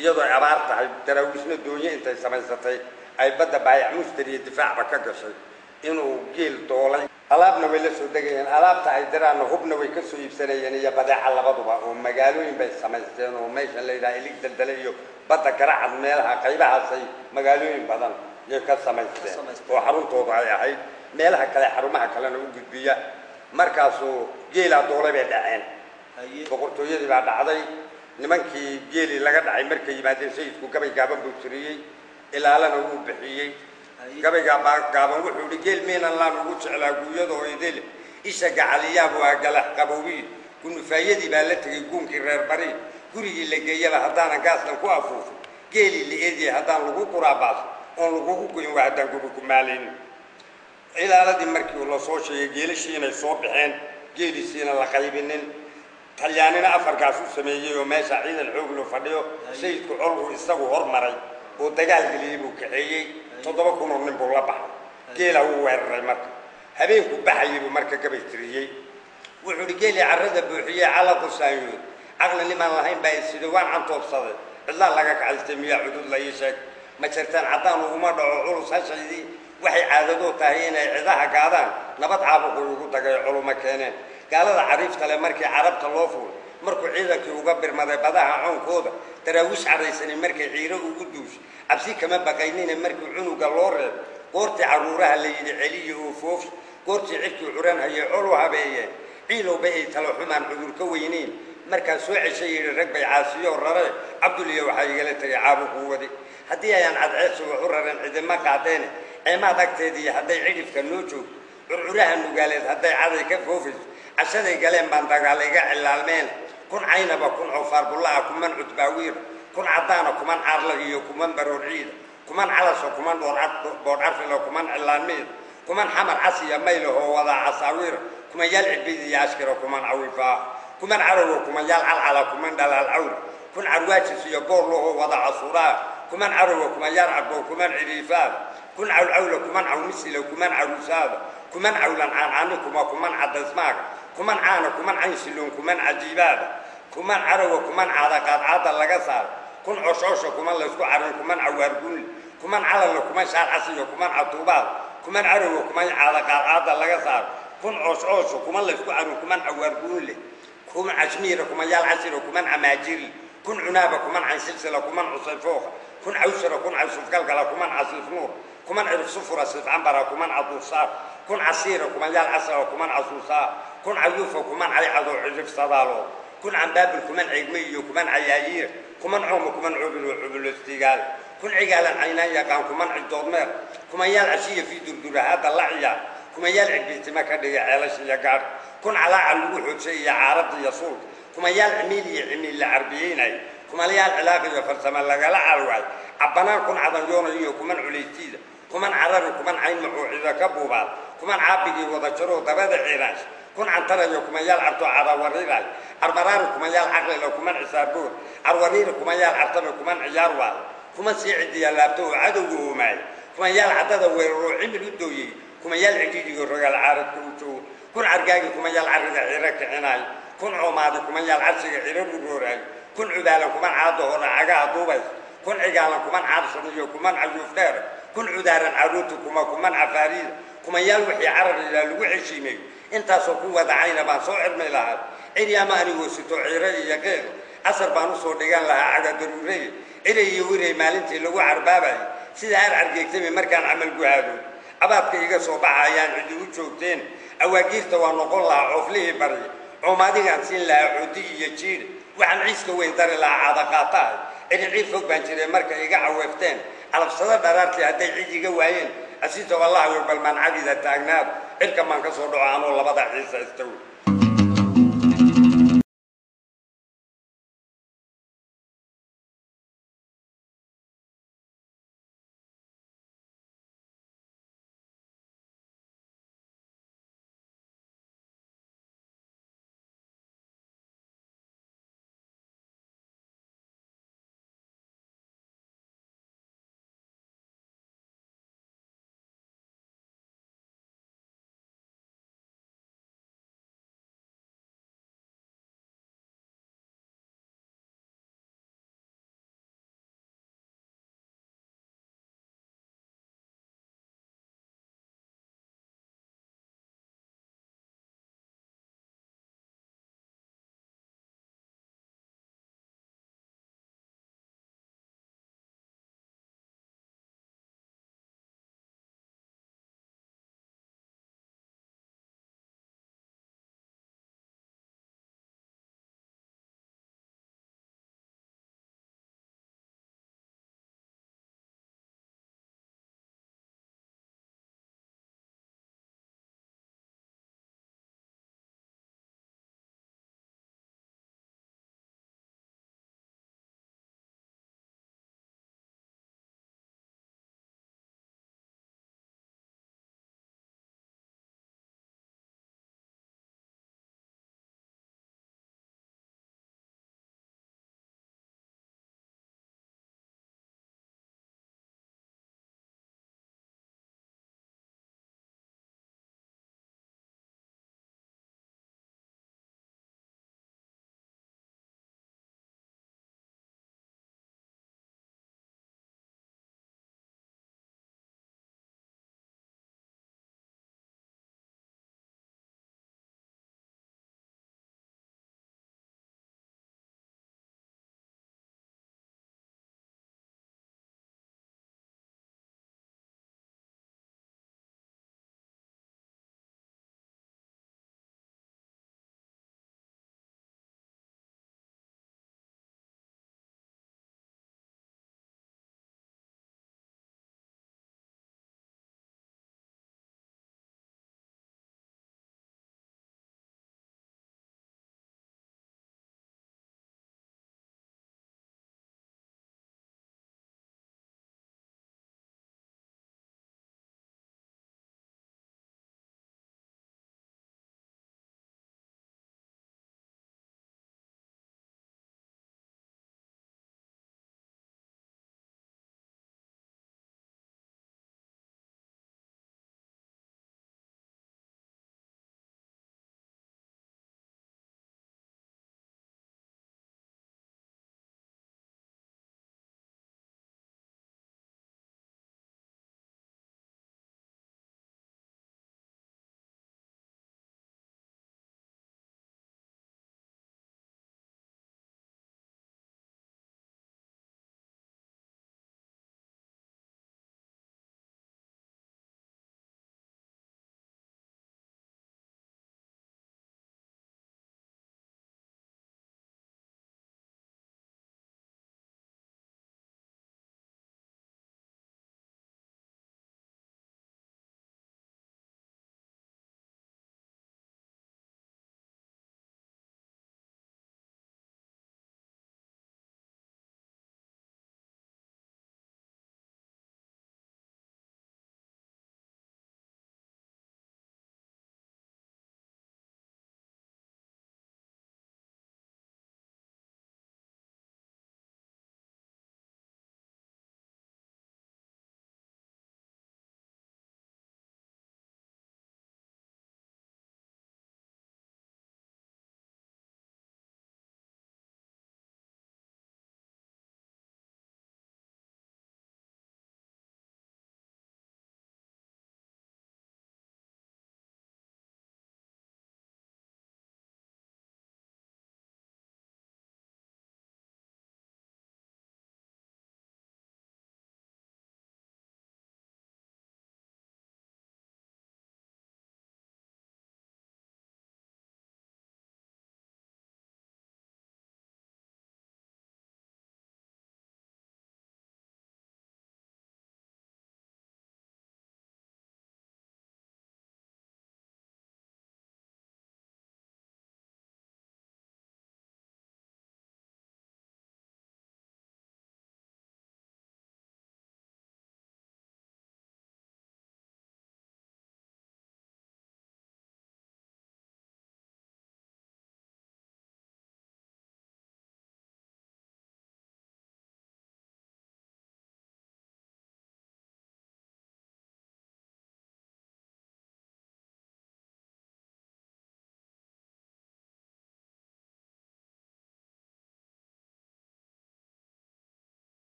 iyadoo abaar tahay daraawiishna doonyo intay samaysatay ay badda baayac mushtari difaacba ka gashay inuu geel doolay alaabna way la soo degayeen alaabta ay diraana hubna way ka soo iibsanayeen iyo badeeca labaduba oo magaalooyin bay samaysteen oo meesha la yiraahdo ilig daldalay iyo badda garacad meelaha qaybahaasay magaalooyin badan iyo ka samaysteen oo xaruntooda ay ahayd meelaha kale xarumaha kalena u gudbiya markaasoo geela doolay bay dhaceen boqortooyadii baa dhacday nimankii geeli laga dhacay markay yimaadeen sayidku gabay gaaban buu tiriyey ilaalana uu bixiyey gabayga gaaban wuxuu yidhi geel meenan laan ugu jeclaa guuyada oo idil isha gacaliyaab waa galax qabowii kunufaayadii baa la tegay guunkii reer bari gurigii la geeyaba haddaanan gaaslan ku afuufin geelii la eediyay haddaan lagu quraabaaso oon lagugu goyn waa haddaan gubi ku maalayn ilaaladii markii la soo sheegay geelashii inay soo baxeen geelisiina la qaybinin talyaanina afarkaas u sameeyey oo meesha ciidan xoog loo fadhiyo sayidku colku isagu hormaray oo dagaal geliyay buu kaxeeyey 7,000 nin buu la baxay geela uu weeraray marka habeenku baxayay buu marka gabay tiriyey wuxuu yidhi geeli carrada buuxiyey calaqu saayuud aqli niman lahayn baa sidoo waan cantoobsaday cidla laga kacaystay miyaa cudud la ii sheeg ma jirtaan caddaan uguma dhaco culus hashaydii waxay caadadoo tahay inay cidaha gaadaan nabad caabuqu ugu dagay culuma keeneen gaalada cariifta leh markii carabta loo fuulay markuu ciidankii uga birmaday badaha coonkooda daraawiish caraysanay markay ciiro ugu duushay cabsi kama baqaynina markii cunuga loo reeb goortii caruuraha la yidhi celiya oo foof goortii cirkii curan hayay colu habeeyeen ciilowba ay talo xumaan cudur ka weyneyn markaa soo ceshay yidhi rag bay caasiyo rare cabduliya waxaa igala tegay caabuquu wadi haddii ayaan cadceedsi wax u rareen cidima qaadeene ceemaad agteedii hadday cidhifka noo joogto curcuraha nugaaleed hadday caday ka foofayso cashaday galeen baan dagaal iga cilaalmeen kun caynaba kun coofaar bullaha kuman cudbaawiir kun caddaana kuman caarla iyo kuman baroor ciida kuman calasho kuman boodharfilo kuman cilaanmeed kuman xamar casiya maylahoo wadaa casaawiir kuman yaal cibidi iyo ashkiro kuman cawifaa kuman carowo kuman yaal calcala kuman dhalaal cawr kun carwaajis iyo boorlahoo wada casuuraa kuman carowo kuman yaal cadbow kuman ciriifaada kun cawlcawla kuman cawmisila kuman caruusaada kuman cawlan caancaani kuman cadaysmaaga kuman caana kuman caynsiloon kuman cajiibaada kuman carowo kuman caadaqaad caada laga saaro kun coshoosha kuman laysku carin kuman cawaargunli kuman calalla kuman shaarcasiyo kuman catuubaada kuman carowo kuman caadaqaad caada laga saaro kun coshoosha kuman laysku carin kuman cawaargunli kuman cashmiira kuman yaal casiro kuman camaajiri kun cunaaba kuman caynsilsila kuman cusayfooqa kun cawshara kun caysufgalgala kuman casiif nuur kuman cirif sufura siif cambara kuman caduusaar kun casiira kuman yaal casara kuman casuusaa kun cayuufa kuman caycado cirif sadaalo kun cambaabil kuman ceegme iyo kuman cayaayiir kuman coomo kuman cubulistigaal kun cigaalan caynaan yaqaan kuman cidoodmeer kuman yaal cashiya fii durdurahaada la ciyaar kuman yaal cigbiitima ka dhiga ceelash iyo gaadh kun calaaca lagu xoojay iyo caarada iyo suulka kuman yaal cimiil iyo cimiil la carbiyeynay kuman yaal cilaaq iyo farsamo lagala calwaay cabbanaan kun cadanyoona iyo kuman culaystiida kuman carari kuman cayn macuucida ka buubaad kuman caabigii wada jaroo dabada ciiraash kun cantarayo kuman yaal carto cadawariiray armaraari kuman yaal caqlila kuman cisaaboor carwariiri kuman yaal cartame kuman ciyaar waal kuman sii cidiya laabto oo cadowga oomaay kuman yaal caddada weeraroo cimil u dooyey kuman yaal cidhiidigo rogaal caaradka u joogo kun cargaagi kuman yaal carrida ciro kicinaay kun coomaadi kuman yaal carsiga ciro rurooraay kun cudaalan kuman caado hora cagaha duubays kun cigaalan kuman caarsan iyo kuman cayuuf dheer kun cudaaran caruurta kuman cafaariida kuman yaal wixii carar ilaa lagu heshiimay intaasoo ku wadacayna baan soo cirmay lahaa ciryaama anigoo sito ciro iyo qeeq casar baan usoo dhigan lahaa caga daruurey ciray iyo wiray maalintii lagu carbaabayay sida ar argeegtami markaan camal guhaado abaadka iga soo baxa ayaan cidi u joogteen awaagiirta waa noqon lahaa cooflihii barye coomaadigaan siin lahaa coodi iyo jiir waxaan ciiska weyn dari lahaa caadaqaatahay ciriciir fog baan jiray marka iga caweefteen calabsado dharaartii hadday cid iga waayeen asiito wallahi balmaan cabida taagnaad cirka maan ka soo dhaco anoo labada ciisa istawi